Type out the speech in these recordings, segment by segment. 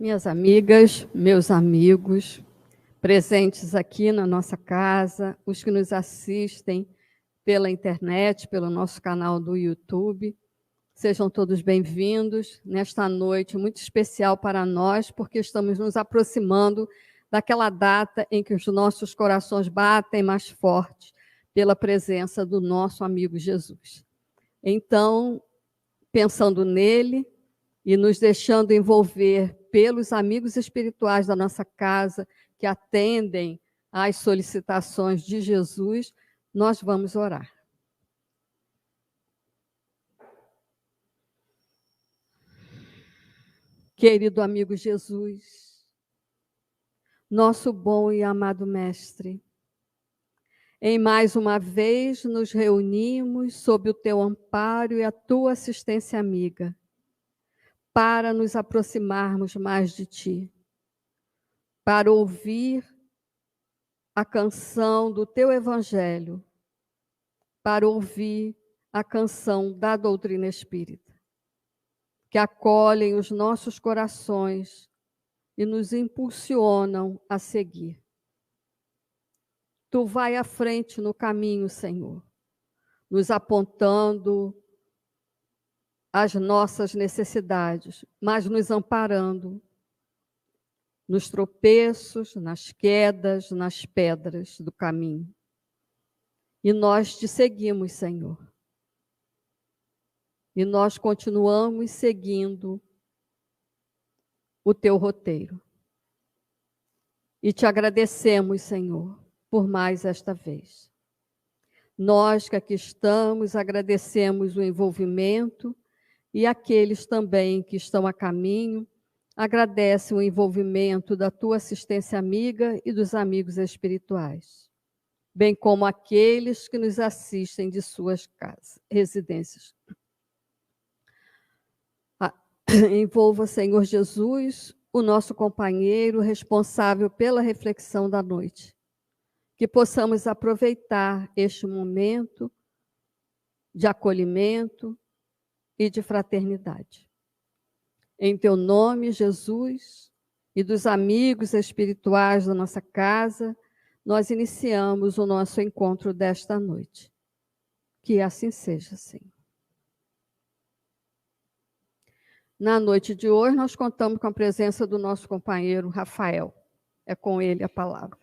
Minhas amigas, meus amigos, presentes aqui na nossa casa, os que nos assistem pela internet, pelo nosso canal do YouTube, sejam todos bem-vindos nesta noite muito especial para nós, porque estamos nos aproximando daquela data em que os nossos corações batem mais forte pela presença do nosso amigo Jesus. Então, pensando nele e nos deixando envolver pelos amigos espirituais da nossa casa, que atendem às solicitações de Jesus, nós vamos orar. Querido amigo Jesus, nosso bom e amado Mestre, em mais uma vez nos reunimos sob o teu amparo e a tua assistência amiga, para nos aproximarmos mais de ti, para ouvir a canção do teu evangelho, para ouvir a canção da doutrina espírita, que acolhem os nossos corações e nos impulsionam a seguir. Tu vai à frente no caminho, Senhor, nos apontando as nossas necessidades, mas nos amparando nos tropeços, nas quedas, nas pedras do caminho. E nós te seguimos, Senhor. E nós continuamos seguindo o teu roteiro. E te agradecemos, Senhor, por mais esta vez. Nós que aqui estamos, agradecemos o envolvimento e aqueles também que estão a caminho, agradecem o envolvimento da tua assistência amiga e dos amigos espirituais, bem como aqueles que nos assistem de suas casas, residências. Envolva, Senhor Jesus, o nosso companheiro responsável pela reflexão da noite, que possamos aproveitar este momento de acolhimento e de fraternidade. Em teu nome, Jesus, e dos amigos espirituais da nossa casa, nós iniciamos o nosso encontro desta noite. Que assim seja, Senhor. Na noite de hoje, nós contamos com a presença do nosso companheiro Rafael. É com ele a palavra.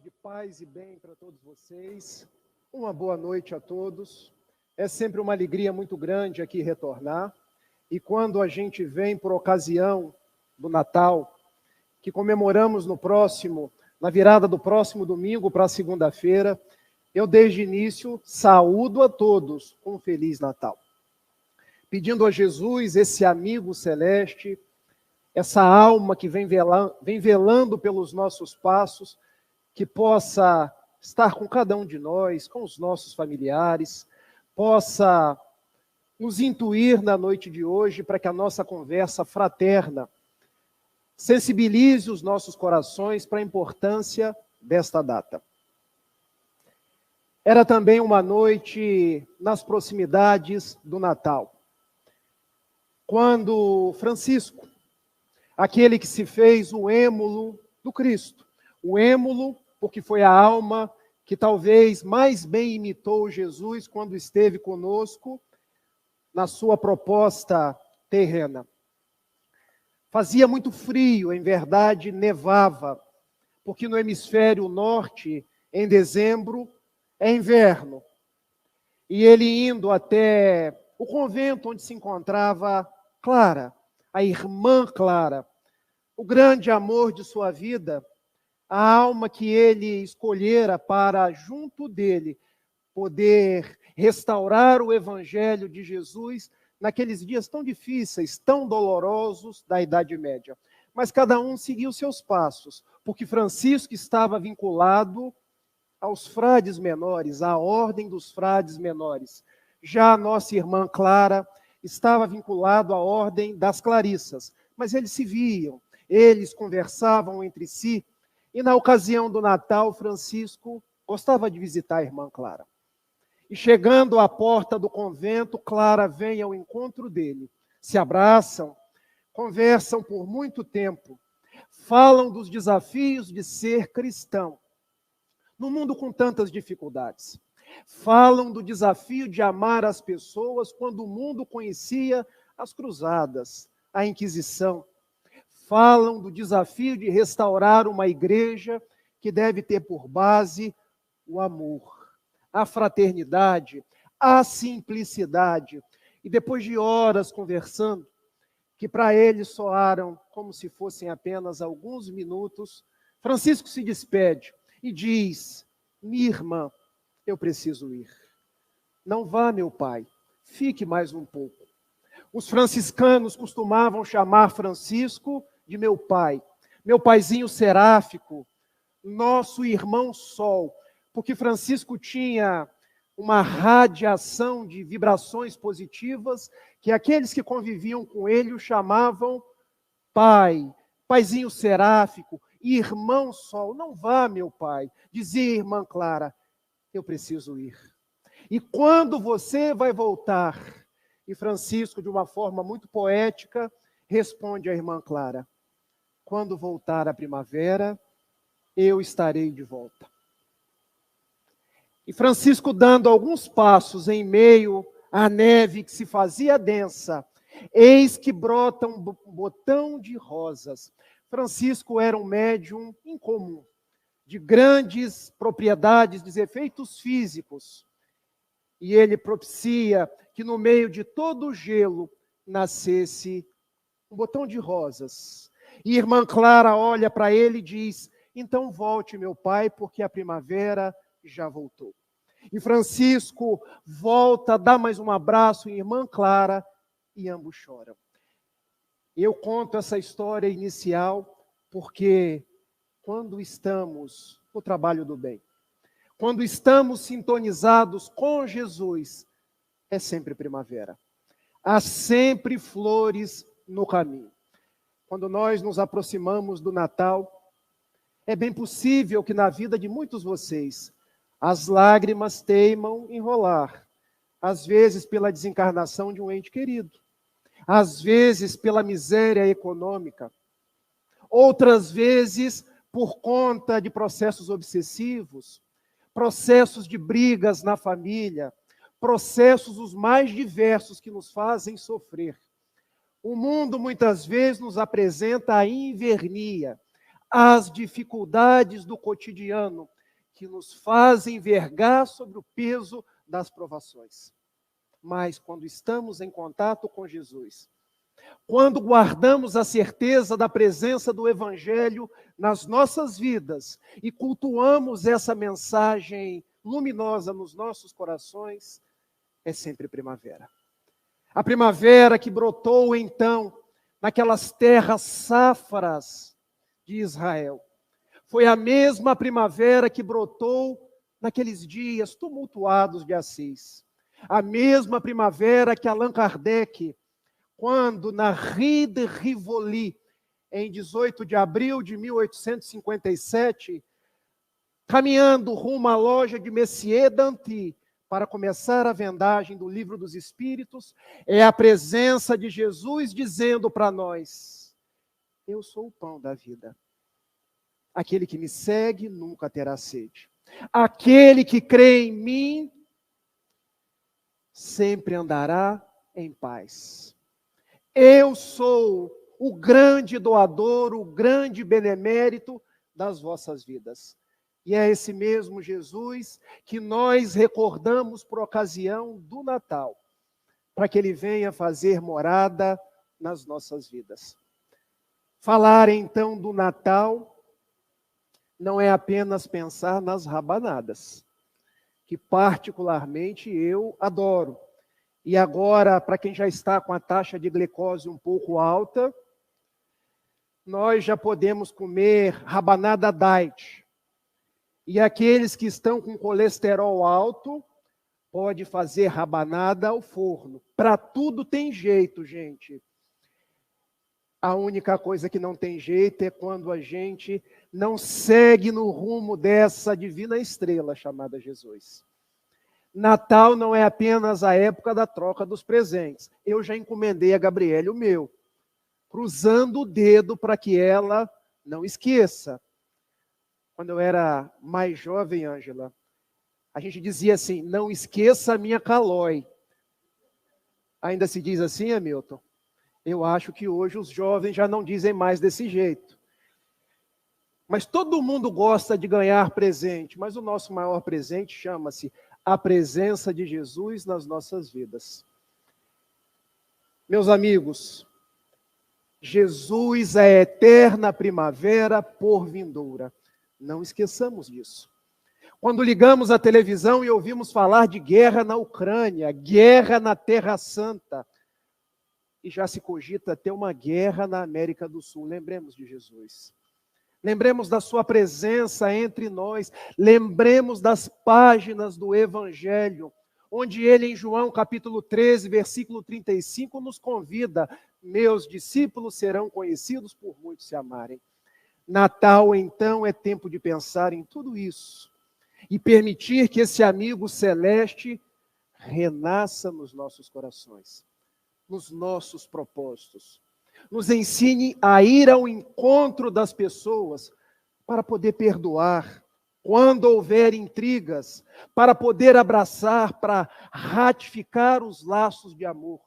De paz e bem para todos vocês. Uma boa noite a todos. É sempre uma alegria muito grande aqui retornar. E quando a gente vem por ocasião do Natal, que comemoramos na virada do próximo domingo para a segunda-feira, eu desde o início saúdo a todos com um Feliz Natal. Pedindo a Jesus, esse amigo celeste, essa alma que vem velando pelos nossos passos, que possa estar com cada um de nós, com os nossos familiares, possa nos intuir na noite de hoje para que a nossa conversa fraterna sensibilize os nossos corações para a importância desta data. Era também uma noite nas proximidades do Natal, quando Francisco, aquele que se fez o êmulo do Cristo, o êmulo porque foi a alma que talvez mais bem imitou Jesus quando esteve conosco na sua proposta terrena. Fazia muito frio, em verdade, nevava, porque no hemisfério norte, em dezembro, é inverno. E ele indo até o convento onde se encontrava Clara, a irmã Clara, o grande amor de sua vida, a alma que ele escolhera para, junto dele, poder restaurar o evangelho de Jesus naqueles dias tão difíceis, tão dolorosos da Idade Média. Mas cada um seguiu seus passos, porque Francisco estava vinculado aos frades menores, à ordem dos frades menores. Já a nossa irmã Clara estava vinculado à ordem das Clarissas, mas eles se viam, Eles conversavam entre si, e na ocasião do Natal, Francisco gostava de visitar a irmã Clara. E chegando à porta do convento, Clara vem ao encontro dele. Se abraçam, conversam por muito tempo, falam dos desafios de ser cristão, no mundo com tantas dificuldades. Falam do desafio de amar as pessoas quando o mundo conhecia as cruzadas, a Inquisição. Falam do desafio de restaurar uma igreja que deve ter por base o amor, a fraternidade, a simplicidade. E depois de horas conversando, que para eles soaram como se fossem apenas alguns minutos, Francisco se despede e diz: minha irmã, eu preciso ir. Não vá, meu pai, fique mais um pouco. Os franciscanos costumavam chamar Francisco de meu paizinho seráfico, nosso irmão sol, porque Francisco tinha uma radiação de vibrações positivas que aqueles que conviviam com ele o chamavam paizinho seráfico, irmão sol. Não vá, meu pai, dizia a irmã Clara, eu preciso ir. E quando você vai voltar? E Francisco, de uma forma muito poética, responde à irmã Clara: quando voltar a primavera, eu estarei de volta. E Francisco, dando alguns passos em meio à neve que se fazia densa, eis que brota um botão de rosas. Francisco era um médium incomum, de grandes propriedades, de efeitos físicos. E ele propicia que no meio de todo o gelo nascesse um botão de rosas. E irmã Clara olha para ele e diz: então volte, meu pai, porque a primavera já voltou. E Francisco volta, dá mais um abraço em irmã Clara e ambos choram. Eu conto essa história inicial porque quando estamos no trabalho do bem, quando estamos sintonizados com Jesus, é sempre primavera. Há sempre flores no caminho. Quando nós nos aproximamos do Natal, é bem possível que na vida de muitos de vocês, as lágrimas teimam em rolar. Às vezes pela desencarnação de um ente querido. Às vezes pela miséria econômica. Outras vezes por conta de processos obsessivos, processos de brigas na família, processos os mais diversos que nos fazem sofrer. O mundo muitas vezes nos apresenta a invernia, as dificuldades do cotidiano, que nos fazem vergar sobre o peso das provações. Mas quando estamos em contato com Jesus, quando guardamos a certeza da presença do Evangelho nas nossas vidas e cultuamos essa mensagem luminosa nos nossos corações, é sempre primavera. A primavera que brotou então naquelas terras safras de Israel. Foi a mesma primavera que brotou naqueles dias tumultuados de Assis. A mesma primavera que Allan Kardec, quando na Rue de Rivoli, em 18 de abril de 1857, caminhando rumo à loja de Messier Danty, para começar a vendagem do Livro dos Espíritos, é a presença de Jesus dizendo para nós: eu sou o pão da vida. Aquele que me segue nunca terá sede. Aquele que crê em mim sempre andará em paz. Eu sou o grande doador, o grande benemérito das vossas vidas. E é esse mesmo Jesus que nós recordamos por ocasião do Natal, para que ele venha fazer morada nas nossas vidas. Falar então do Natal não é apenas pensar nas rabanadas, que particularmente eu adoro. E agora, para quem já está com a taxa de glicose um pouco alta, nós já podemos comer rabanada diet. E aqueles que estão com colesterol alto, pode fazer rabanada ao forno. Para tudo tem jeito, gente. A única coisa que não tem jeito é quando a gente não segue no rumo dessa divina estrela chamada Jesus. Natal não é apenas a época da troca dos presentes. Eu já encomendei a Gabriele o meu, cruzando o dedo para que ela não esqueça. Quando eu era mais jovem, Ângela, a gente dizia assim, não esqueça a minha calói. Ainda se diz assim, Hamilton? Eu acho que hoje os jovens já não dizem mais desse jeito. Mas todo mundo gosta de ganhar presente, mas o nosso maior presente chama-se a presença de Jesus nas nossas vidas. Meus amigos, Jesus é a eterna primavera por vindoura. Não esqueçamos disso. Quando ligamos a televisão e ouvimos falar de guerra na Ucrânia, guerra na Terra Santa, e já se cogita até uma guerra na América do Sul, lembremos de Jesus. Lembremos da sua presença entre nós, lembremos das páginas do Evangelho, onde ele, em João capítulo 13, versículo 35, nos convida, meus discípulos serão conhecidos por muitos se amarem. Natal, então, é tempo de pensar em tudo isso e permitir que esse amigo celeste renasça nos nossos corações, nos nossos propósitos. Nos ensine a ir ao encontro das pessoas para poder perdoar quando houver intrigas, para poder abraçar, para ratificar os laços de amor,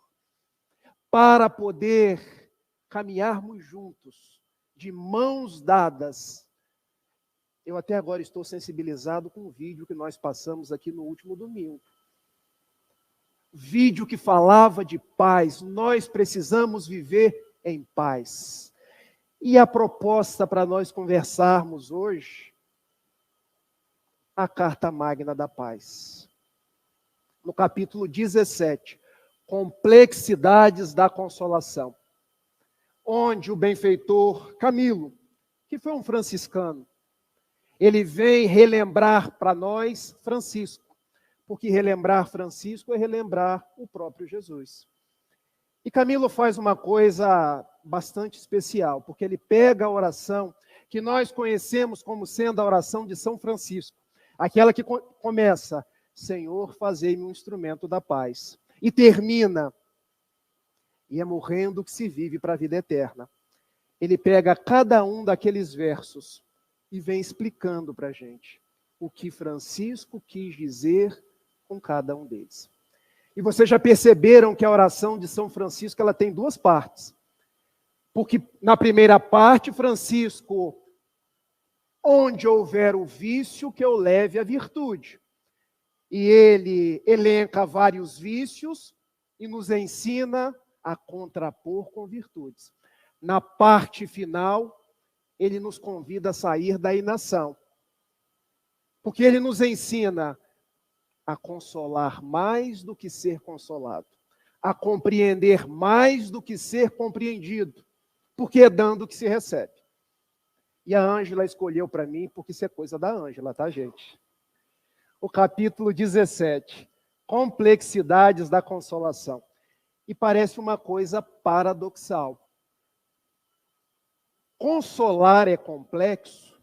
para poder caminharmos juntos, de mãos dadas. Eu até agora estou sensibilizado com o vídeo que nós passamos aqui no último domingo. Vídeo que falava de paz. Nós precisamos viver em paz. E a proposta para nós conversarmos hoje, a Carta Magna da Paz. No capítulo 17, Complexidades da Consolação, onde o benfeitor Camilo, que foi um franciscano, ele vem relembrar para nós Francisco, porque relembrar Francisco é relembrar o próprio Jesus. E Camilo faz uma coisa bastante especial, porque ele pega a oração que nós conhecemos como sendo a oração de São Francisco, aquela que começa, Senhor, fazei-me um instrumento da paz, e termina, e é morrendo que se vive para a vida eterna. Ele pega cada um daqueles versos e vem explicando para a gente o que Francisco quis dizer com cada um deles. E vocês já perceberam que a oração de São Francisco ela tem duas partes. Porque na primeira parte, Francisco, onde houver o vício, que eu leve a virtude. E ele elenca vários vícios e nos ensina a contrapor com virtudes. Na parte final, ele nos convida a sair da inação. Porque ele nos ensina a consolar mais do que ser consolado, a compreender mais do que ser compreendido, porque é dando que se recebe. E a Ângela escolheu para mim, porque isso é coisa da Ângela, tá, gente? O capítulo 17, Complexidades da Consolação. E parece uma coisa paradoxal. Consolar é complexo?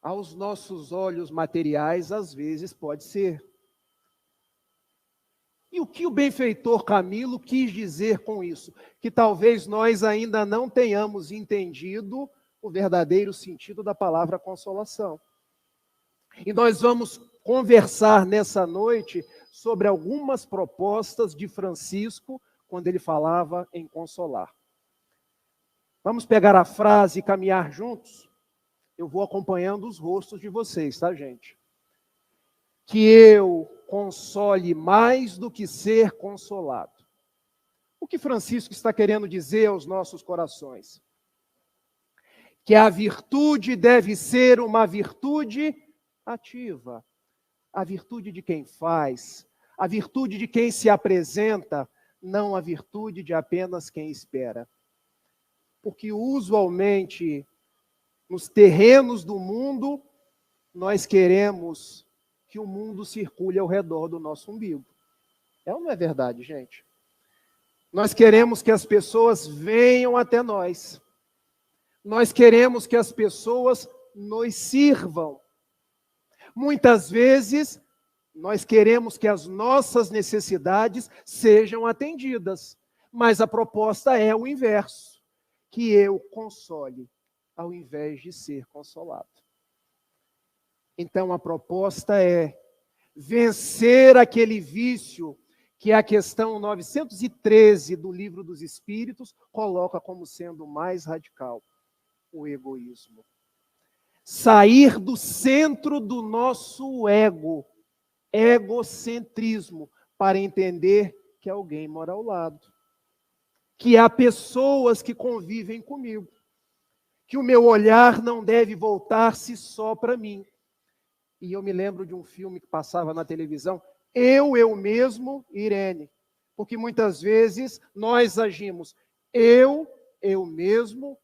Aos nossos olhos materiais, às vezes pode ser. E o que o benfeitor Camilo quis dizer com isso? Que talvez nós ainda não tenhamos entendido o verdadeiro sentido da palavra consolação. E nós vamos conversar nessa noite sobre algumas propostas de Francisco, quando ele falava em consolar. Vamos pegar a frase e caminhar juntos? Eu vou acompanhando os rostos de vocês, tá, gente? Que eu console mais do que ser consolado. O que Francisco está querendo dizer aos nossos corações? Que a virtude deve ser uma virtude ativa. A virtude de quem faz, a virtude de quem se apresenta, não a virtude de apenas quem espera. Porque usualmente, nos terrenos do mundo, nós queremos que o mundo circule ao redor do nosso umbigo. É ou não é verdade, gente? Nós queremos que as pessoas venham até nós. Nós queremos que as pessoas nos sirvam. Muitas vezes, nós queremos que as nossas necessidades sejam atendidas, mas a proposta é o inverso, que eu console, ao invés de ser consolado. Então, a proposta é vencer aquele vício que a questão 913 do Livro dos Espíritos coloca como sendo o mais radical, o egoísmo. Sair do centro do nosso ego, egocentrismo, para entender que alguém mora ao lado, que há pessoas que convivem comigo, que o meu olhar não deve voltar-se só para mim. E eu me lembro de um filme que passava na televisão, Eu mesmo, Irene. Porque muitas vezes nós agimos eu mesmo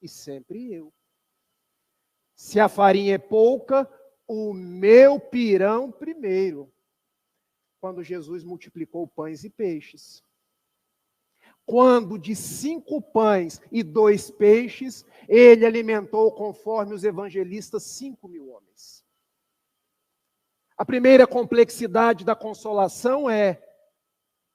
e sempre eu. Se a farinha é pouca, o meu pirão primeiro. Quando Jesus multiplicou pães e peixes. Quando de 5 pães e 2 peixes, ele alimentou, conforme os evangelistas, 5.000 homens. A primeira complexidade da consolação é: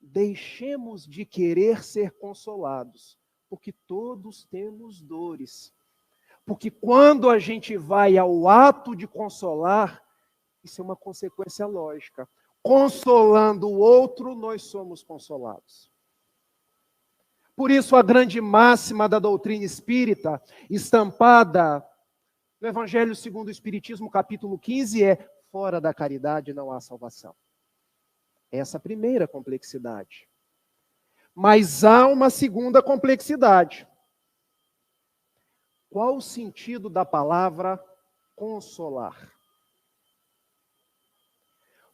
deixemos de querer ser consolados, porque todos temos dores. Porque quando a gente vai ao ato de consolar, isso é uma consequência lógica. Consolando o outro, nós somos consolados. Por isso, a grande máxima da doutrina espírita, estampada no Evangelho segundo o Espiritismo, capítulo 15, é: fora da caridade não há salvação. Essa é a primeira complexidade. Mas há uma segunda complexidade. Qual o sentido da palavra consolar?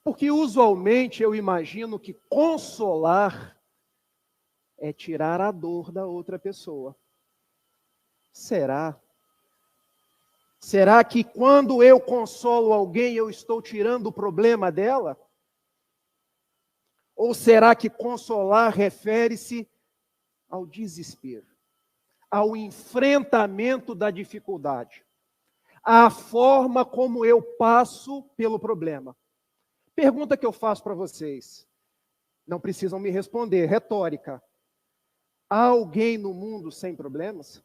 Porque usualmente eu imagino que consolar é tirar a dor da outra pessoa. Será? Será que quando eu consolo alguém, eu estou tirando o problema dela? Ou será que consolar refere-se ao desespero, ao enfrentamento da dificuldade, à forma como eu passo pelo problema? Pergunta que eu faço para vocês. Não precisam me responder, retórica. Há alguém no mundo sem problemas?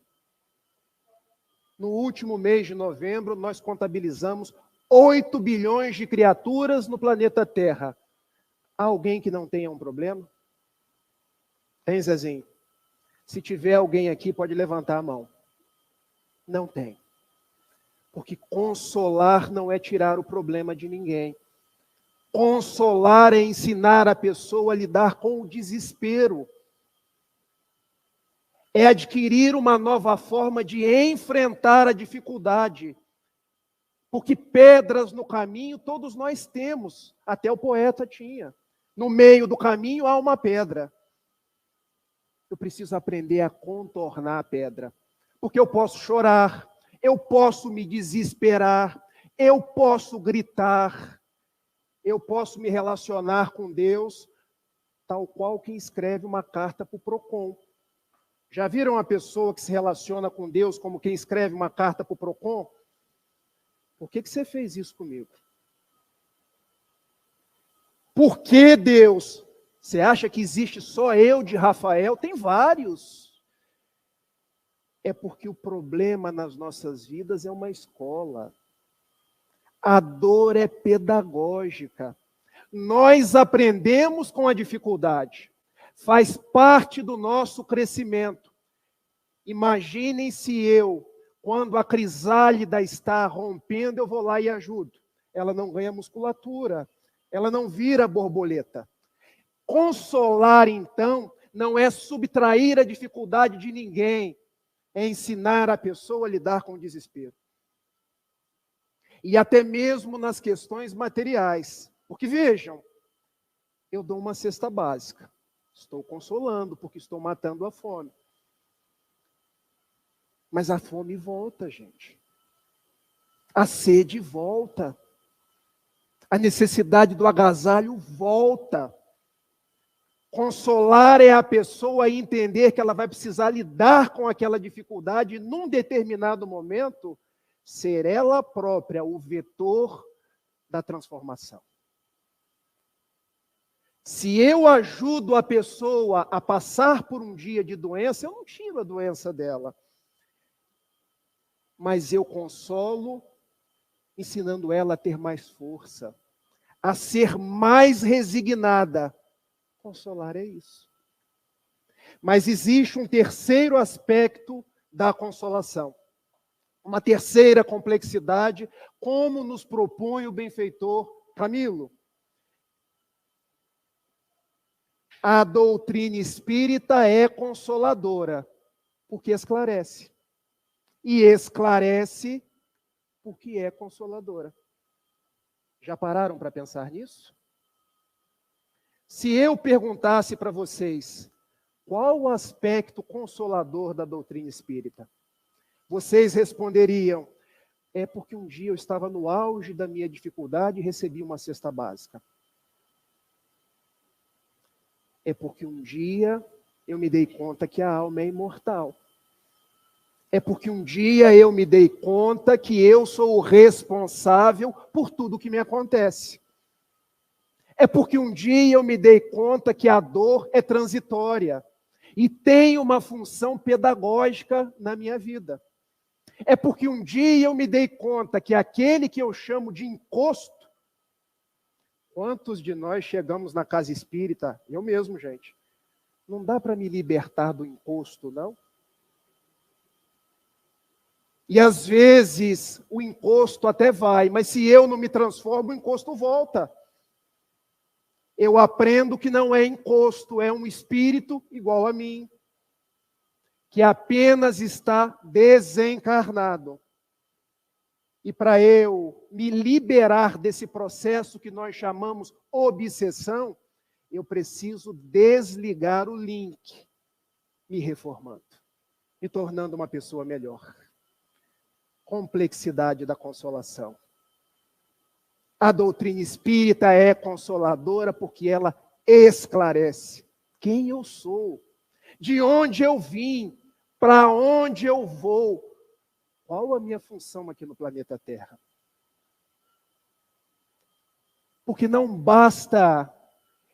No último mês de novembro, nós contabilizamos 8 bilhões de criaturas no planeta Terra. Há alguém que não tenha um problema? Tem, Zezinho? Se tiver alguém aqui, pode levantar a mão. Não tem. Porque consolar não é tirar o problema de ninguém. Consolar é ensinar a pessoa a lidar com o desespero. É adquirir uma nova forma de enfrentar a dificuldade. Porque pedras no caminho todos nós temos, até o poeta tinha. No meio do caminho há uma pedra. Eu preciso aprender a contornar a pedra. Porque eu posso chorar, eu posso me desesperar, eu posso gritar, eu posso me relacionar com Deus, tal qual quem escreve uma carta para o PROCON. Já viram uma pessoa que se relaciona com Deus como quem escreve uma carta para o PROCON? Por que você fez isso comigo? Por que, Deus? Você acha que existe só eu de Rafael? Tem vários. É porque o problema nas nossas vidas é uma escola. A dor é pedagógica. Nós aprendemos com a dificuldade. Faz parte do nosso crescimento. Imaginem se eu, quando a crisálida está rompendo, eu vou lá e ajudo. Ela não ganha musculatura, ela não vira borboleta. Consolar, então, não é subtrair a dificuldade de ninguém, é ensinar a pessoa a lidar com o desespero. E até mesmo nas questões materiais. Porque vejam, eu dou uma cesta básica. Estou consolando, porque estou matando a fome. Mas a fome volta, gente. A sede volta. A necessidade do agasalho volta. Consolar é a pessoa entender que ela vai precisar lidar com aquela dificuldade e, num determinado momento, ser ela própria o vetor da transformação. Se eu ajudo a pessoa a passar por um dia de doença, eu não tiro a doença dela. Mas eu consolo, ensinando ela a ter mais força, a ser mais resignada. Consolar é isso. Mas existe um terceiro aspecto da consolação. Uma terceira complexidade, como nos propõe o benfeitor Camilo. A doutrina espírita é consoladora, porque esclarece. E esclarece porque é consoladora. Já pararam para pensar nisso? Se eu perguntasse para vocês, qual o aspecto consolador da doutrina espírita? Vocês responderiam, é porque um dia eu estava no auge da minha dificuldade e recebi uma cesta básica. É porque um dia eu me dei conta que a alma é imortal. É porque um dia eu me dei conta que eu sou o responsável por tudo que me acontece. É porque um dia eu me dei conta que a dor é transitória e tem uma função pedagógica na minha vida. É porque um dia eu me dei conta que aquele que eu chamo de encosto. Quantos de nós chegamos na casa espírita? Eu mesmo, gente. Não dá para me libertar do encosto, não? E às vezes o encosto até vai, mas se eu não me transformo, o encosto volta. Eu aprendo que não é encosto, é um espírito igual a mim, que apenas está desencarnado. E para eu me liberar desse processo que nós chamamos obsessão, eu preciso desligar o link, me reformando, me tornando uma pessoa melhor. Complexidade da consolação. A doutrina espírita é consoladora porque ela esclarece quem eu sou, de onde eu vim, para onde eu vou, qual a minha função aqui no planeta Terra. Porque não basta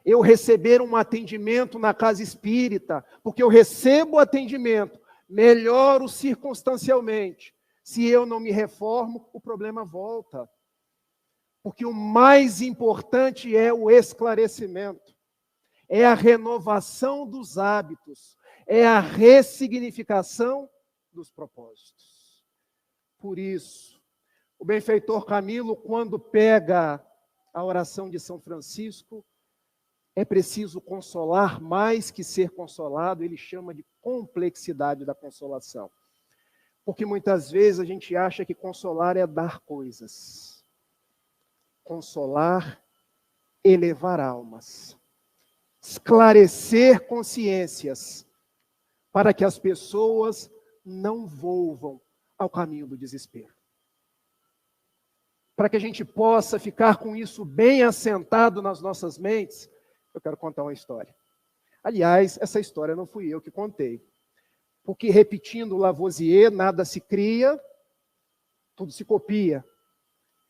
eu receber um atendimento na casa espírita, porque eu recebo o atendimento, melhoro circunstancialmente. Se eu não me reformo, o problema volta. Porque o mais importante é o esclarecimento, é a renovação dos hábitos, é a ressignificação dos propósitos. Por isso, o benfeitor Camilo, quando pega a oração de São Francisco, é preciso consolar mais que ser consolado, ele chama de complexidade da consolação. Porque muitas vezes a gente acha que consolar é dar coisas. Consolar, elevar almas, esclarecer consciências, para que as pessoas não volvam ao caminho do desespero. Para que a gente possa ficar com isso bem assentado nas nossas mentes, eu quero contar uma história. Aliás, essa história não fui eu que contei. Porque, repetindo Lavoisier, nada se cria, tudo se copia,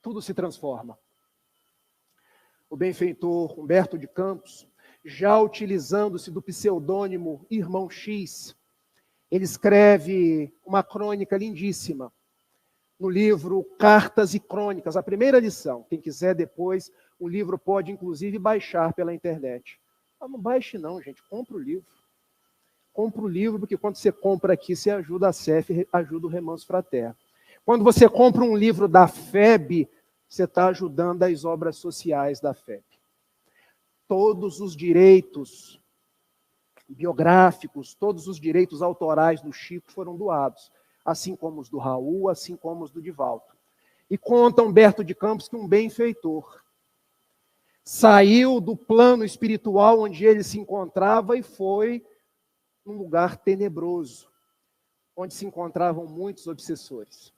tudo se transforma. O benfeitor Humberto de Campos, já utilizando-se do pseudônimo Irmão X, ele escreve uma crônica lindíssima no livro Cartas e Crônicas, a primeira lição. Quem quiser depois, o livro pode inclusive baixar pela internet. Ah, não baixe não, gente, compra o livro. Compra o livro, porque quando você compra aqui, você ajuda a CEF, ajuda o Remanso Fraterno. Quando você compra um livro da FEB, você está ajudando as obras sociais da FEB. Todos os direitos biográficos, todos os direitos autorais do Chico foram doados, assim como os do Raul, assim como os do Divaldo. E conta Humberto de Campos que um benfeitor saiu do plano espiritual onde ele se encontrava e foi num lugar tenebroso, onde se encontravam muitos obsessores.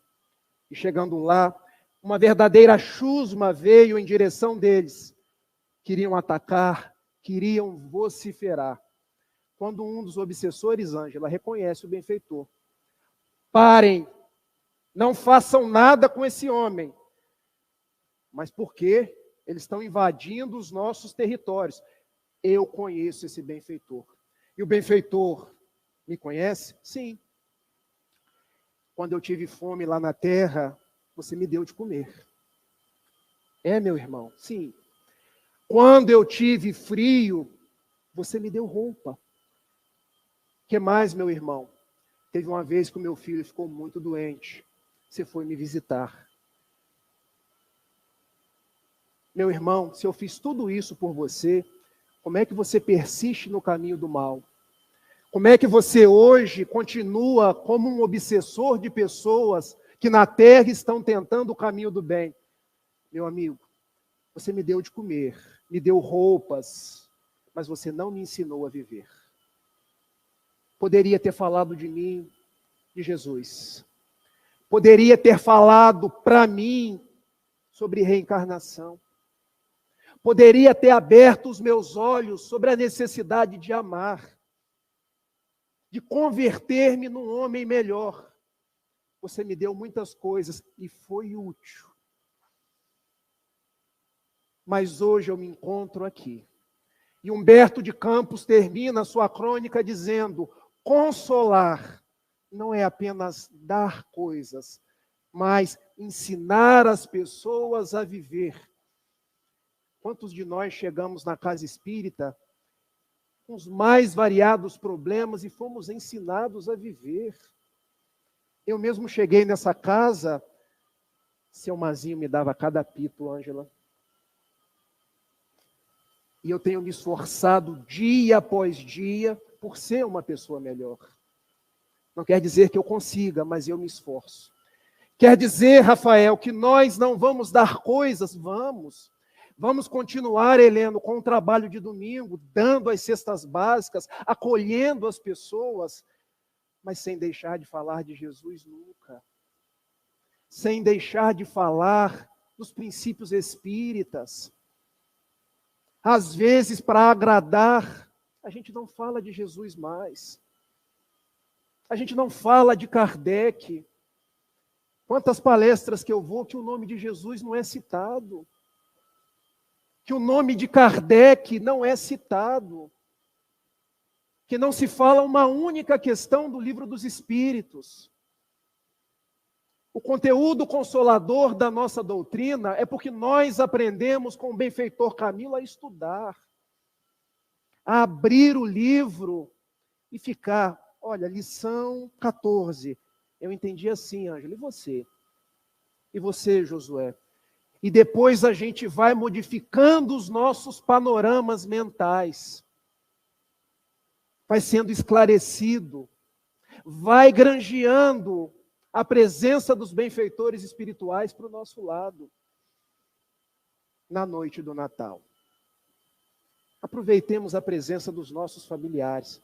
E chegando lá, uma verdadeira chusma veio em direção deles. Queriam atacar, queriam vociferar. Quando um dos obsessores, Ângela, reconhece o benfeitor. Parem, não façam nada com esse homem. Mas por quê? Eles estão invadindo os nossos territórios. Eu conheço esse benfeitor. E o benfeitor me conhece? Sim. Quando eu tive fome lá na terra, você me deu de comer. É, meu irmão? Sim. Quando eu tive frio, você me deu roupa. O que mais, meu irmão? Teve uma vez que o meu filho ficou muito doente. Você foi me visitar. Meu irmão, se eu fiz tudo isso por você, como é que você persiste no caminho do mal? Como é que você hoje continua como um obsessor de pessoas que na terra estão tentando o caminho do bem? Meu amigo, você me deu de comer, me deu roupas, mas você não me ensinou a viver. Poderia ter falado de mim, de Jesus. Poderia ter falado para mim sobre reencarnação. Poderia ter aberto os meus olhos sobre a necessidade de amar, de converter-me num homem melhor. Você me deu muitas coisas e foi útil. Mas hoje eu me encontro aqui. E Humberto de Campos termina a sua crônica dizendo: consolar não é apenas dar coisas, mas ensinar as pessoas a viver. Quantos de nós chegamos na casa espírita com os mais variados problemas e fomos ensinados a viver? Eu mesmo cheguei nessa casa, seu Mazinho me dava cada pito, Ângela. E eu tenho me esforçado dia após dia por ser uma pessoa melhor. Não quer dizer que eu consiga, mas eu me esforço. Quer dizer, Rafael, que nós não vamos dar coisas? Vamos. Vamos continuar, Heleno, com o trabalho de domingo, dando as cestas básicas, acolhendo as pessoas, mas sem deixar de falar de Jesus nunca. Sem deixar de falar dos princípios espíritas. Às vezes, para agradar, a gente não fala de Jesus mais. A gente não fala de Kardec. Quantas palestras que eu vou que o nome de Jesus não é citado. Que o nome de Kardec não é citado. Que não se fala uma única questão do Livro dos Espíritos. O conteúdo consolador da nossa doutrina é porque nós aprendemos com o benfeitor Camilo a estudar, a abrir o livro e ficar, olha, lição 14. Eu entendi assim, Ângela, e você? E você, Josué? E depois a gente vai modificando os nossos panoramas mentais. Vai sendo esclarecido. Vai granjeando a presença dos benfeitores espirituais para o nosso lado. Na noite do Natal. Aproveitemos a presença dos nossos familiares.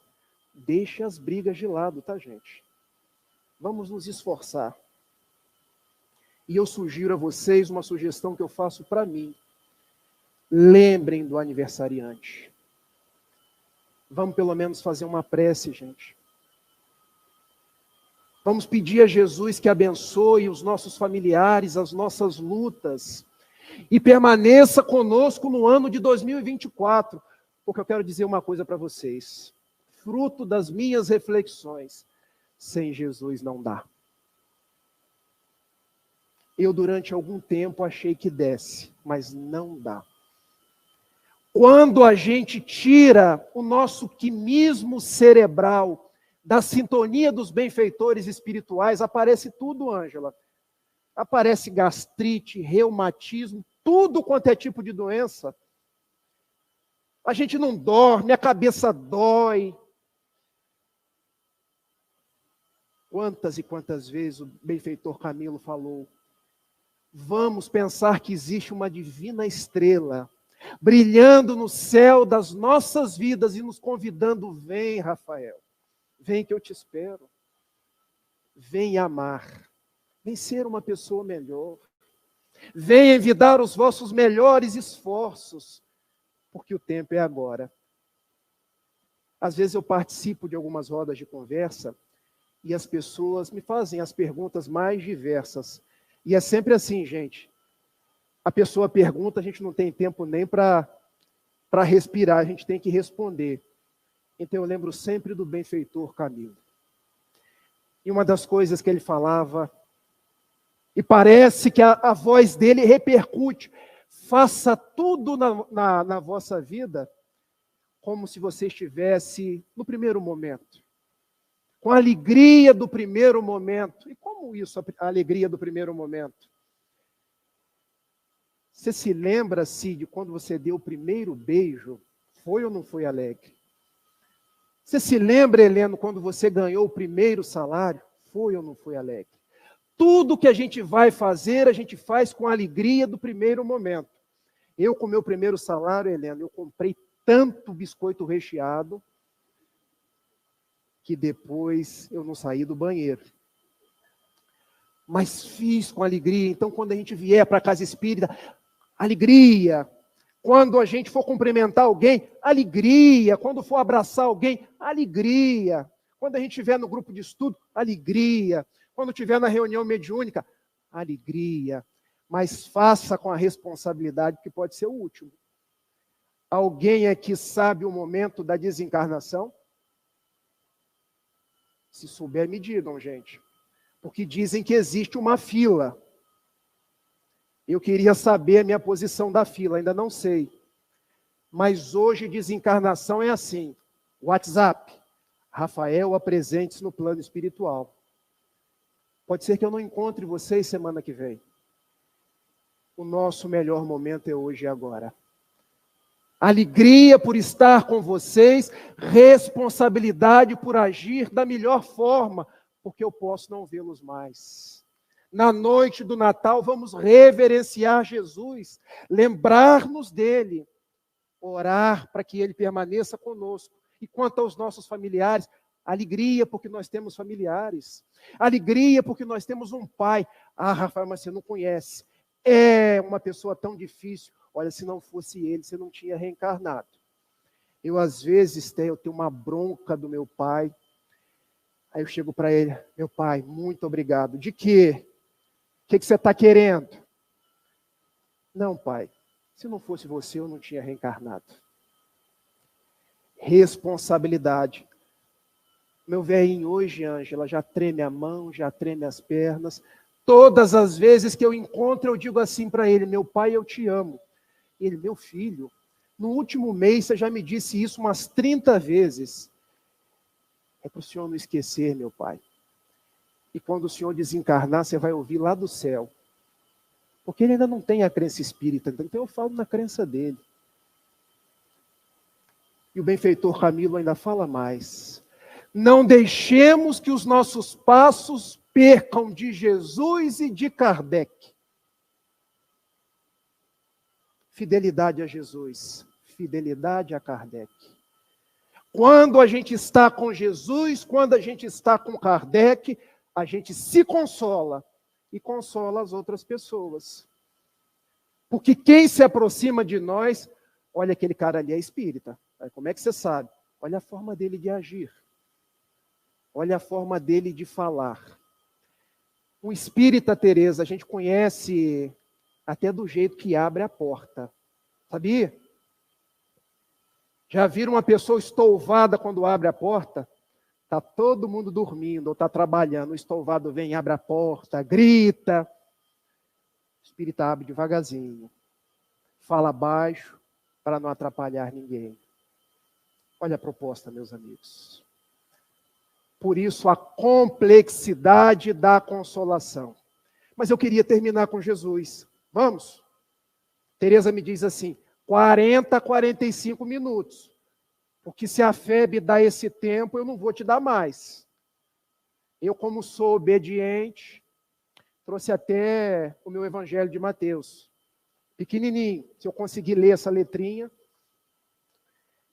Deixe as brigas de lado, tá, gente? Vamos nos esforçar. E eu sugiro a vocês uma sugestão que eu faço para mim. Lembrem do aniversariante. Vamos pelo menos fazer uma prece, gente. Vamos pedir a Jesus que abençoe os nossos familiares, as nossas lutas. E permaneça conosco no ano de 2024. Porque eu quero dizer uma coisa para vocês. Fruto das minhas reflexões. Sem Jesus não dá. Eu, durante algum tempo, achei que desse, mas não dá. Quando a gente tira o nosso quimismo cerebral da sintonia dos benfeitores espirituais, aparece tudo, Ângela. Aparece gastrite, reumatismo, tudo quanto é tipo de doença. A gente não dorme, a cabeça dói. Quantas e quantas vezes o benfeitor Camilo falou: vamos pensar que existe uma divina estrela brilhando no céu das nossas vidas e nos convidando: vem, Rafael, vem que eu te espero. Vem amar, vem ser uma pessoa melhor. Vem envidar os vossos melhores esforços. porque o tempo é agora. Às vezes eu participo de algumas rodas de conversa e as pessoas me fazem as perguntas mais diversas. E é sempre assim, gente. A pessoa pergunta, a gente não tem tempo nem para respirar, a gente tem que responder. Então eu lembro sempre do benfeitor Camilo. E uma das coisas que ele falava, e parece que a voz dele repercute, faça tudo na vossa vida como se você estivesse no primeiro momento. Com a alegria do primeiro momento. E como isso, a alegria do primeiro momento? Você se lembra-se de quando você deu o primeiro beijo? Foi ou não foi alegre? Você se lembra, Heleno, quando você ganhou o primeiro salário? Foi ou não foi alegre? Tudo que a gente vai fazer, a gente faz com a alegria do primeiro momento. Eu, com o meu primeiro salário, Heleno, eu comprei tanto biscoito recheado que depois eu não saí do banheiro. Mas fiz com alegria. Então, quando a gente vier para a casa espírita, alegria. Quando a gente for cumprimentar alguém, alegria. Quando for abraçar alguém, alegria. Quando a gente estiver no grupo de estudo, alegria. Quando estiver na reunião mediúnica, alegria. Mas faça com a responsabilidade que pode ser o último. Alguém aqui sabe o momento da desencarnação? Se souber, me digam, gente. Porque dizem que existe uma fila. Eu queria saber a minha posição da fila, ainda não sei. Mas hoje desencarnação é assim. WhatsApp. Rafael, apresente-se no plano espiritual. Pode ser que eu não encontre vocês semana que vem. O nosso melhor momento é hoje e agora. Alegria por estar com vocês, responsabilidade por agir da melhor forma, porque eu posso não vê-los mais. Na noite do Natal, vamos reverenciar Jesus, lembrar-nos dele, orar para que ele permaneça conosco. E quanto aos nossos familiares, alegria porque nós temos familiares, alegria porque nós temos um pai. Ah, Rafael, mas você não conhece. É uma pessoa tão difícil. Olha, se não fosse ele, você não tinha reencarnado. Eu, às vezes, tenho uma bronca do meu pai. Aí eu chego para ele, meu pai, muito obrigado. De quê? O que você está querendo? Não, pai, se não fosse você, eu não tinha reencarnado. Responsabilidade. Meu velhinho hoje, Ângela, já treme a mão, já treme as pernas. Todas as vezes que eu encontro, eu digo assim para ele, meu pai, eu te amo. Ele, meu filho, no último mês você já me disse isso umas 30 vezes. É para o senhor não esquecer, meu pai. E quando o senhor desencarnar, você vai ouvir lá do céu. Porque ele ainda não tem a crença espírita, então eu falo na crença dele. E o benfeitor Camilo ainda fala mais. Não deixemos que os nossos passos percam de Jesus e de Kardec. Fidelidade a Jesus, fidelidade a Kardec. Quando a gente está com Jesus, quando a gente está com Kardec, a gente se consola e consola as outras pessoas. Porque quem se aproxima de nós, olha, aquele cara ali é espírita. Como é que você sabe? Olha a forma dele de agir. Olha a forma dele de falar. Um espírita, Tereza, a gente conhece até do jeito que abre a porta. Sabia? Já viram uma pessoa estouvada quando abre a porta? Está todo mundo dormindo ou está trabalhando. O estouvado vem, abre a porta, grita. O espírita abre devagarzinho. Fala baixo para não atrapalhar ninguém. Olha a proposta, meus amigos. Por isso, a complexidade da consolação. Mas eu queria terminar com Jesus. Vamos? Tereza me diz assim, 40 a 45 minutos. Porque se a FEB dá esse tempo, eu não vou te dar mais. Eu, como sou obediente, trouxe até o meu Evangelho de Mateus. Pequenininho, se eu conseguir ler essa letrinha.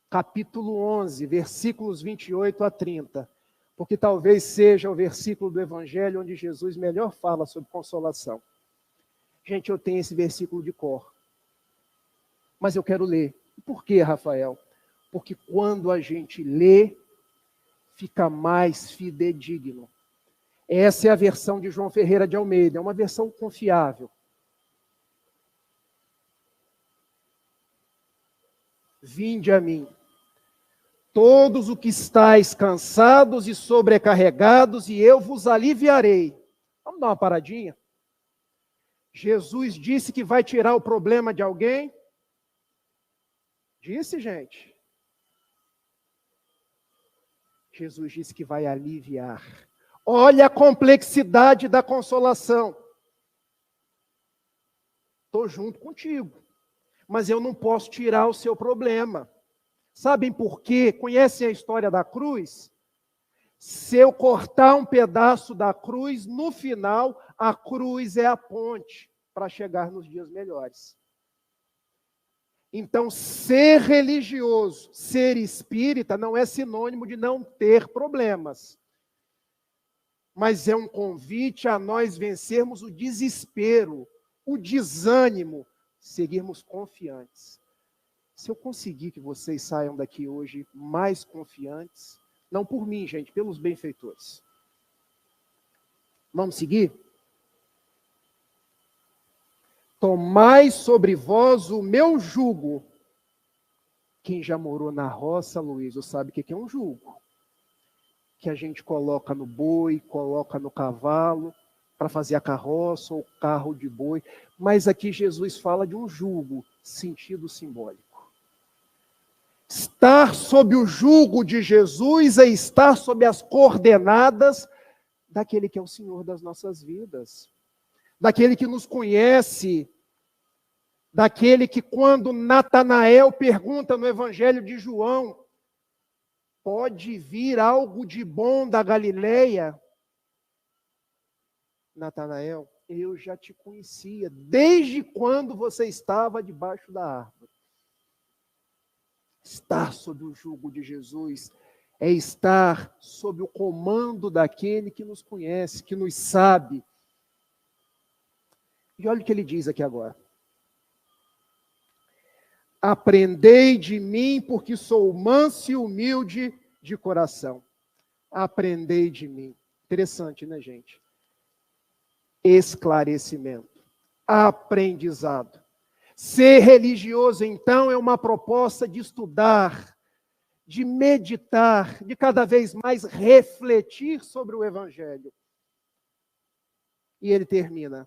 Capítulo 11, versículos 28 a 30. Porque talvez seja o versículo do Evangelho onde Jesus melhor fala sobre consolação. Gente, eu tenho esse versículo de cor. Mas eu quero ler. Por quê, Rafael? Porque quando a gente lê, fica mais fidedigno. Essa é a versão de João Ferreira de Almeida, é uma versão confiável. Vinde a mim, todos os que estáis cansados e sobrecarregados, e eu vos aliviarei. Vamos dar uma paradinha? Jesus disse que vai tirar o problema de alguém? Disse, gente. Jesus disse que vai aliviar. Olha a complexidade da consolação. Estou junto contigo, mas eu não posso tirar o seu problema. Sabem por quê? Conhecem a história da cruz? Se eu cortar um pedaço da cruz, no final, a cruz é a ponte para chegar nos dias melhores. Então, ser religioso, ser espírita, não é sinônimo de não ter problemas. Mas é um convite a nós vencermos o desespero, o desânimo, seguirmos confiantes. Se eu conseguir que vocês saiam daqui hoje mais confiantes, não por mim, gente, pelos benfeitores. Vamos seguir? Tomai sobre vós o meu jugo. Quem já morou na roça, Luiz, sabe o que é um jugo. Que a gente coloca no boi, coloca no cavalo, para fazer a carroça ou carro de boi. Mas aqui Jesus fala de um jugo, sentido simbólico. Estar sob o jugo de Jesus é estar sob as coordenadas daquele que é o Senhor das nossas vidas. Daquele que nos conhece, daquele que quando Natanael pergunta no Evangelho de João, pode vir algo de bom da Galileia? Natanael, eu já te conhecia, desde quando você estava debaixo da árvore. Estar sob o jugo de Jesus é estar sob o comando daquele que nos conhece, que nos sabe. E olha o que ele diz aqui agora. Aprendei de mim, porque sou manso e humilde de coração. Aprendei de mim. Interessante, né, gente? Esclarecimento. Aprendizado. Ser religioso, então, é uma proposta de estudar, de meditar, de cada vez mais refletir sobre o Evangelho. E ele termina.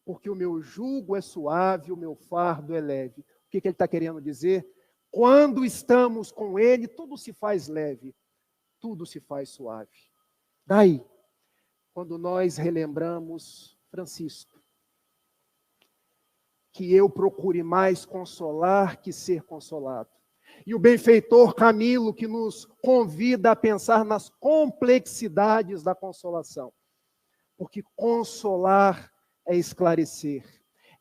Porque o meu jugo é suave, o meu fardo é leve. O que ele está querendo dizer? Quando estamos com ele, tudo se faz leve, tudo se faz suave. Daí, quando nós relembramos Francisco, que eu procure mais consolar que ser consolado. E o benfeitor Camilo, que nos convida a pensar nas complexidades da consolação. Porque consolar é esclarecer,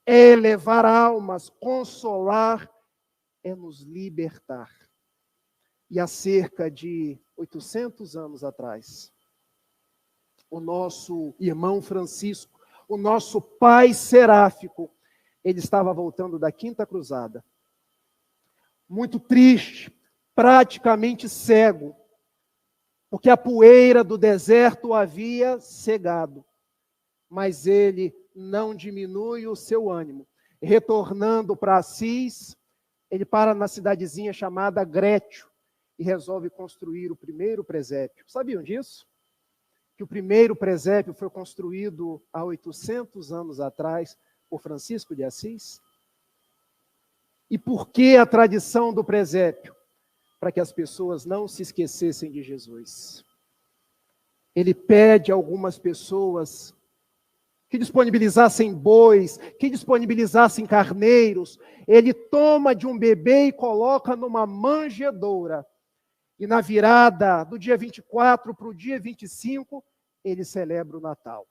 é elevar almas, consolar é nos libertar. E há cerca de 800 anos atrás, o nosso irmão Francisco, o nosso pai seráfico, ele estava voltando da Quinta Cruzada, muito triste, praticamente cego, porque a poeira do deserto o havia cegado. Mas ele não diminui o seu ânimo. Retornando para Assis, ele para na cidadezinha chamada Grétio e resolve construir o primeiro presépio. Sabiam disso? Que o primeiro presépio foi construído há 800 anos atrás por Francisco de Assis? E por que a tradição do presépio? Para que as pessoas não se esquecessem de Jesus. Ele pede a algumas pessoas que disponibilizassem bois, que disponibilizassem carneiros. Ele toma de um bebê e coloca numa manjedoura. E na virada do dia 24 para o dia 25, ele celebra o Natal.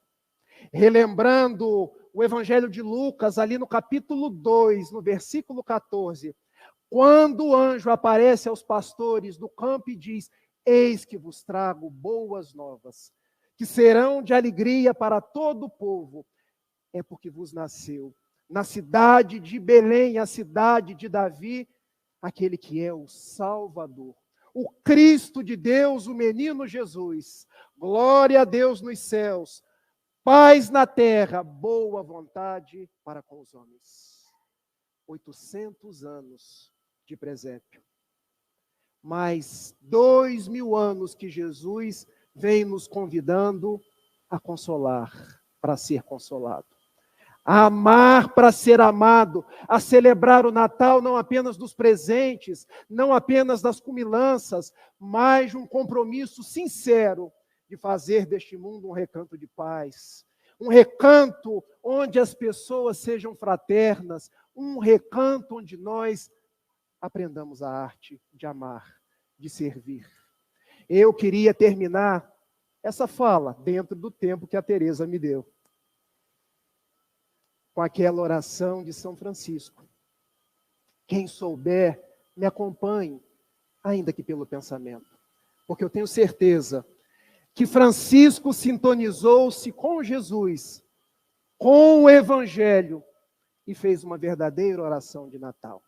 Relembrando o Evangelho de Lucas, ali no capítulo 2, no versículo 14, quando o anjo aparece aos pastores do campo e diz: eis que vos trago boas novas, que serão de alegria para todo o povo, é porque vos nasceu na cidade de Belém, a cidade de Davi, aquele que é o Salvador, o Cristo de Deus, o menino Jesus. Glória a Deus nos céus, paz na terra, boa vontade para com os homens. 800 anos de presépio. Mais 2000 anos que Jesus vem nos convidando a consolar, para ser consolado. A amar para ser amado, a celebrar o Natal não apenas dos presentes, não apenas das comilanças, mas de um compromisso sincero de fazer deste mundo um recanto de paz, um recanto onde as pessoas sejam fraternas, um recanto onde nós aprendamos a arte de amar, de servir. Eu queria terminar essa fala dentro do tempo que a Teresa me deu, com aquela oração de São Francisco. Quem souber, me acompanhe, ainda que pelo pensamento. Porque eu tenho certeza que Francisco sintonizou-se com Jesus, com o Evangelho, e fez uma verdadeira oração de Natal.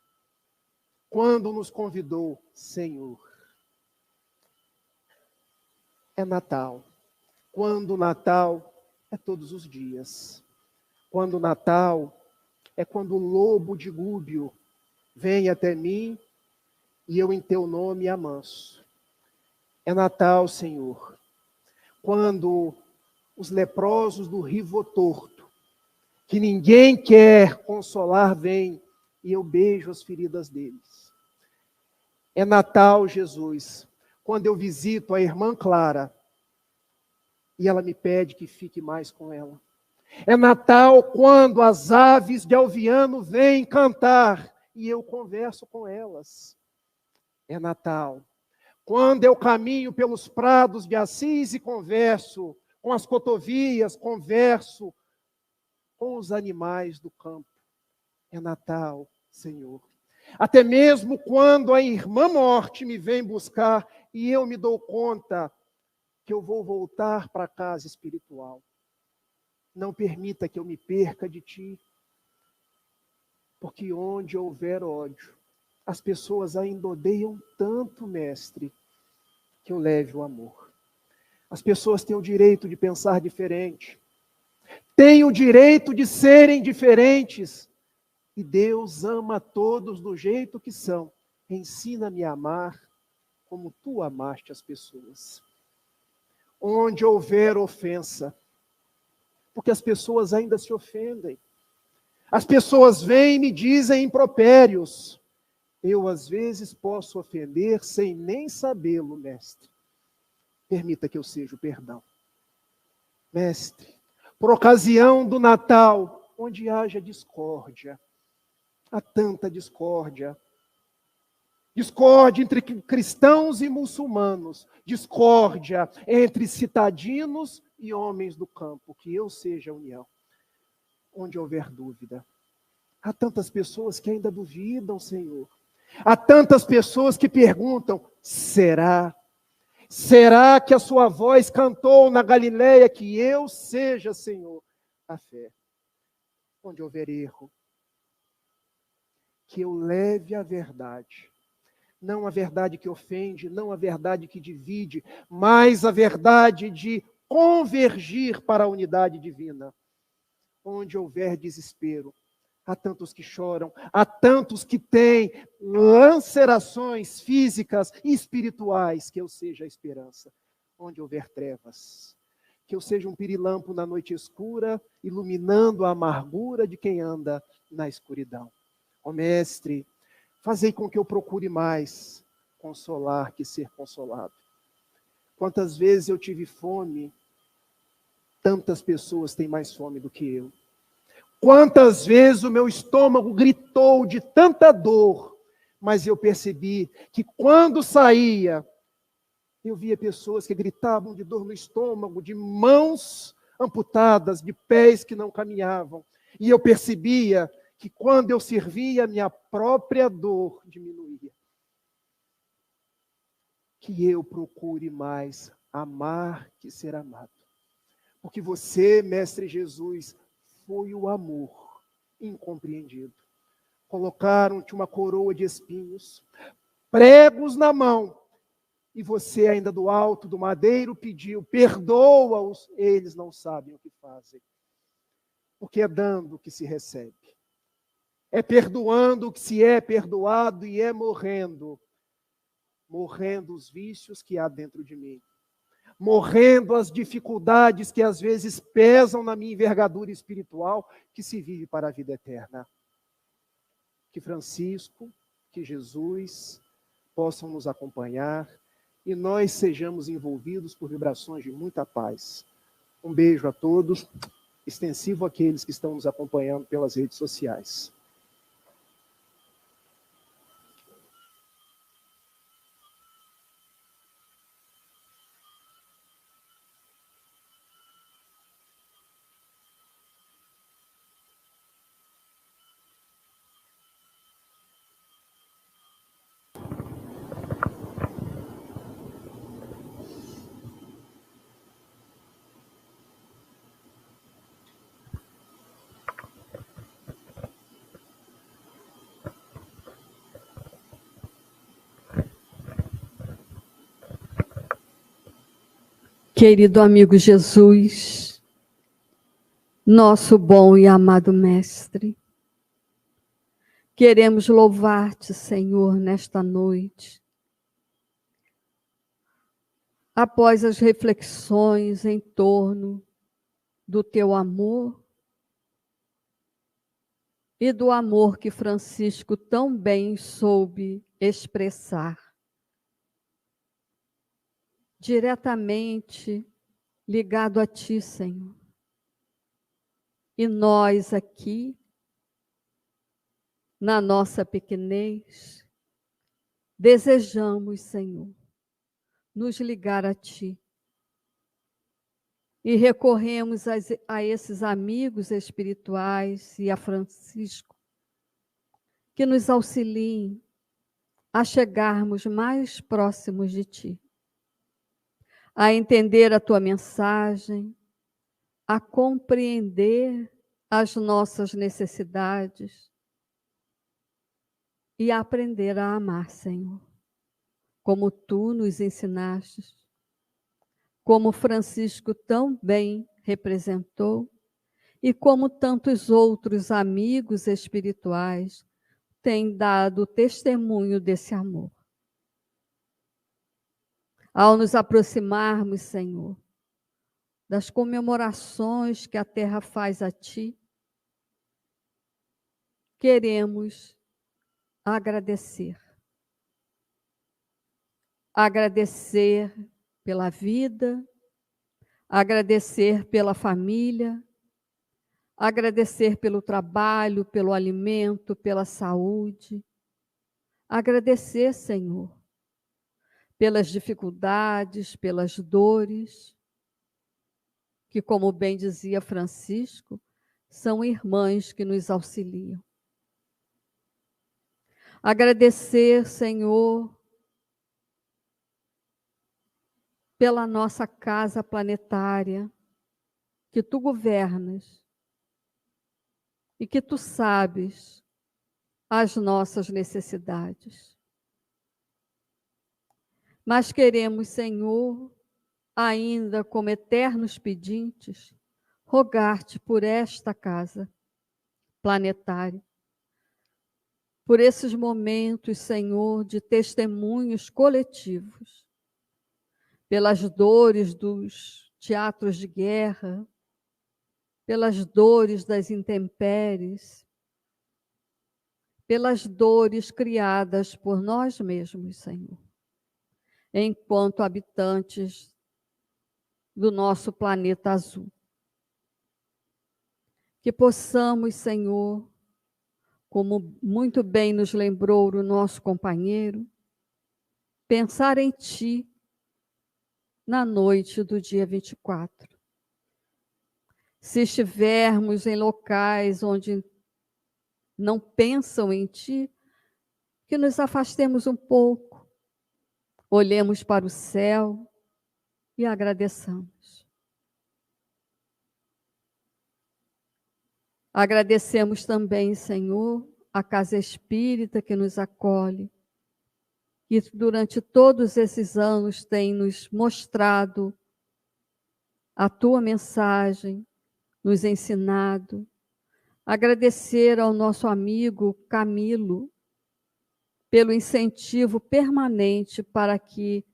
Quando nos convidou, Senhor, é Natal. Quando o Natal é todos os dias. Quando o Natal é quando o lobo de Gúbio vem até mim e eu em teu nome amanso. É Natal, Senhor, quando os leprosos do Rivo Torto, que ninguém quer consolar, vêm e eu beijo as feridas deles. É Natal, Jesus, quando eu visito a irmã Clara e ela me pede que fique mais com ela. É Natal quando as aves de alviano vêm cantar e eu converso com elas. É Natal quando eu caminho pelos prados de Assis e converso com as cotovias, converso com os animais do campo. É Natal, Senhor. Até mesmo quando a irmã morte me vem buscar e eu me dou conta que eu vou voltar para a casa espiritual. Não permita que eu me perca de ti, porque onde houver ódio, as pessoas ainda odeiam tanto, mestre, que eu leve o amor. As pessoas têm o direito de pensar diferente, têm o direito de serem diferentes, e Deus ama todos do jeito que são. Ensina-me a amar como tu amaste as pessoas. Onde houver ofensa, porque as pessoas ainda se ofendem. As pessoas vêm e me dizem impropérios. Eu, às vezes, posso ofender sem nem sabê-lo, mestre. Permita que eu seja o perdão. Mestre, por ocasião do Natal, onde haja discórdia, há tanta discórdia. Discórdia entre cristãos e muçulmanos. Discórdia entre citadinos e homens do campo. Que eu seja a união. Onde houver dúvida. Há tantas pessoas que ainda duvidam, Senhor. Há tantas pessoas que perguntam, será? Será que a sua voz cantou na Galileia que eu seja, Senhor, a fé? Onde houver erro, que eu leve a verdade. Não a verdade que ofende, não a verdade que divide, mas a verdade de convergir para a unidade divina. Onde houver desespero, há tantos que choram, há tantos que têm lacerações físicas e espirituais, que eu seja a esperança. Onde houver trevas, que eu seja um pirilampo na noite escura, iluminando a amargura de quem anda na escuridão. Ó Mestre, fazei com que eu procure mais consolar que ser consolado. Quantas vezes eu tive fome, tantas pessoas têm mais fome do que eu. Quantas vezes o meu estômago gritou de tanta dor, mas eu percebi que quando saía, eu via pessoas que gritavam de dor no estômago, de mãos amputadas, de pés que não caminhavam. E eu percebia que quando eu servia, minha própria dor diminuía. Que eu procure mais amar que ser amado. Porque você, Mestre Jesus, foi o amor incompreendido. Colocaram-te uma coroa de espinhos, pregos na mão, e você ainda do alto do madeiro pediu, perdoa-os, eles não sabem o que fazem. Porque é dando que se recebe. É perdoando que se é perdoado e é morrendo os vícios que há dentro de mim. Morrendo as dificuldades que às vezes pesam na minha envergadura espiritual, que se vive para a vida eterna. Que Francisco, que Jesus possam nos acompanhar e nós sejamos envolvidos por vibrações de muita paz. Um beijo a todos, extensivo àqueles que estão nos acompanhando pelas redes sociais. Querido amigo Jesus, nosso bom e amado Mestre, queremos louvar-te, Senhor, nesta noite. Após as reflexões em torno do teu amor e do amor que Francisco tão bem soube expressar, diretamente ligado a ti, Senhor. E nós aqui, na nossa pequenez, desejamos, Senhor, nos ligar a ti. E recorremos a esses amigos espirituais e a Francisco, que nos auxiliem a chegarmos mais próximos de ti, a entender a tua mensagem, a compreender as nossas necessidades e a aprender a amar, Senhor, como tu nos ensinaste, como Francisco tão bem representou e como tantos outros amigos espirituais têm dado testemunho desse amor. Ao nos aproximarmos, Senhor, das comemorações que a terra faz a ti, queremos agradecer. Agradecer pela vida, agradecer pela família, agradecer pelo trabalho, pelo alimento, pela saúde. Agradecer, Senhor, pelas dificuldades, pelas dores, que, como bem dizia Francisco, são irmãs que nos auxiliam. Agradecer, Senhor, pela nossa casa planetária, que tu governas e que tu sabes as nossas necessidades. Mas queremos, Senhor, ainda como eternos pedintes, rogar-te por esta casa planetária, por esses momentos, Senhor, de testemunhos coletivos, pelas dores dos teatros de guerra, pelas dores das intempéries, pelas dores criadas por nós mesmos, Senhor, enquanto habitantes do nosso planeta azul. Que possamos, Senhor, como muito bem nos lembrou o nosso companheiro, pensar em ti na noite do dia 24. Se estivermos em locais onde não pensam em ti, que nos afastemos um pouco, olhemos para o céu e agradeçamos. Agradecemos também, Senhor, a Casa Espírita que nos acolhe, que durante todos esses anos tem nos mostrado a tua mensagem, nos ensinado. Agradecer ao nosso amigo Camilo pelo incentivo permanente para que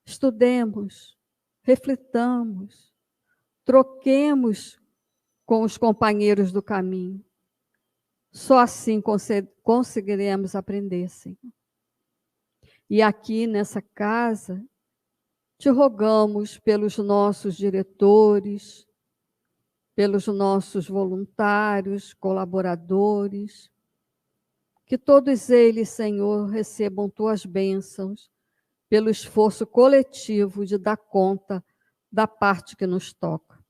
estudemos, reflitamos, troquemos com os companheiros do caminho. Só assim conseguiremos aprender, Senhor. E aqui nessa casa, te rogamos pelos nossos diretores, pelos nossos voluntários, colaboradores, que todos eles, Senhor, recebam tuas bênçãos pelo esforço coletivo de dar conta da parte que nos toca.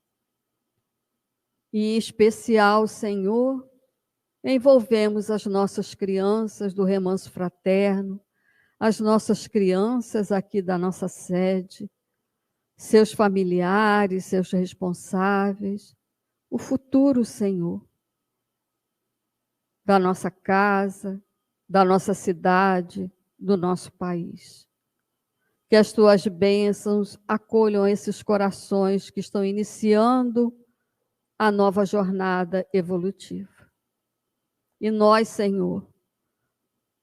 E em especial, Senhor, envolvemos as nossas crianças do Remanso Fraterno, as nossas crianças aqui da nossa sede, seus familiares, seus responsáveis, o futuro, Senhor, da nossa casa, da nossa cidade, do nosso país. Que as tuas bênçãos acolham esses corações que estão iniciando a nova jornada evolutiva. E nós, Senhor,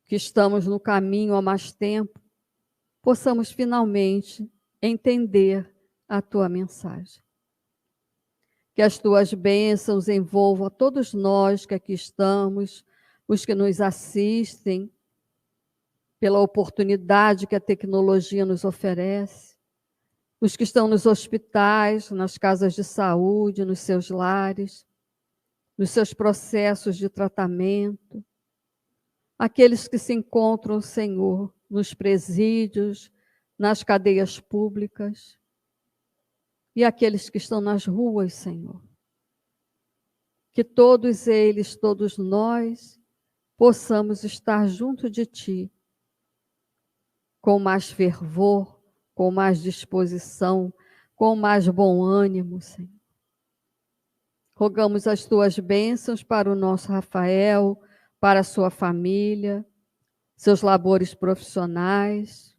que estamos no caminho há mais tempo, possamos finalmente entender a tua mensagem. Que as tuas bênçãos envolvam a todos nós que aqui estamos, os que nos assistem, pela oportunidade que a tecnologia nos oferece, os que estão nos hospitais, nas casas de saúde, nos seus lares, nos seus processos de tratamento, aqueles que se encontram, Senhor, nos presídios, nas cadeias públicas, e aqueles que estão nas ruas, Senhor. Que todos eles, todos nós, possamos estar junto de Ti, com mais fervor, com mais disposição, com mais bom ânimo, Senhor. Rogamos as Tuas bênçãos para o nosso Rafael, para a sua família, seus labores profissionais,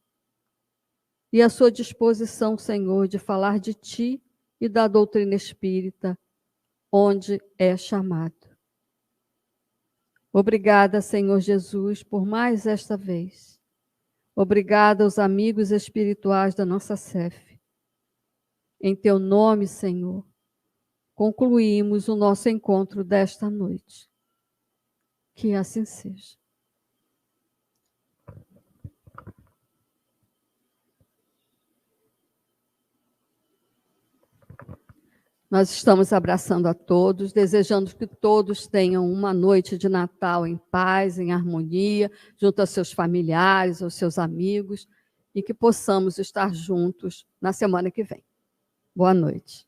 e a sua disposição, Senhor, de falar de Ti e da doutrina espírita, onde é chamado. Obrigada, Senhor Jesus, por mais esta vez. Obrigada aos amigos espirituais da nossa SEF. Em Teu nome, Senhor, concluímos o nosso encontro desta noite. Que assim seja. Nós estamos abraçando a todos, desejando que todos tenham uma noite de Natal em paz, em harmonia, junto aos seus familiares, aos seus amigos, e que possamos estar juntos na semana que vem. Boa noite.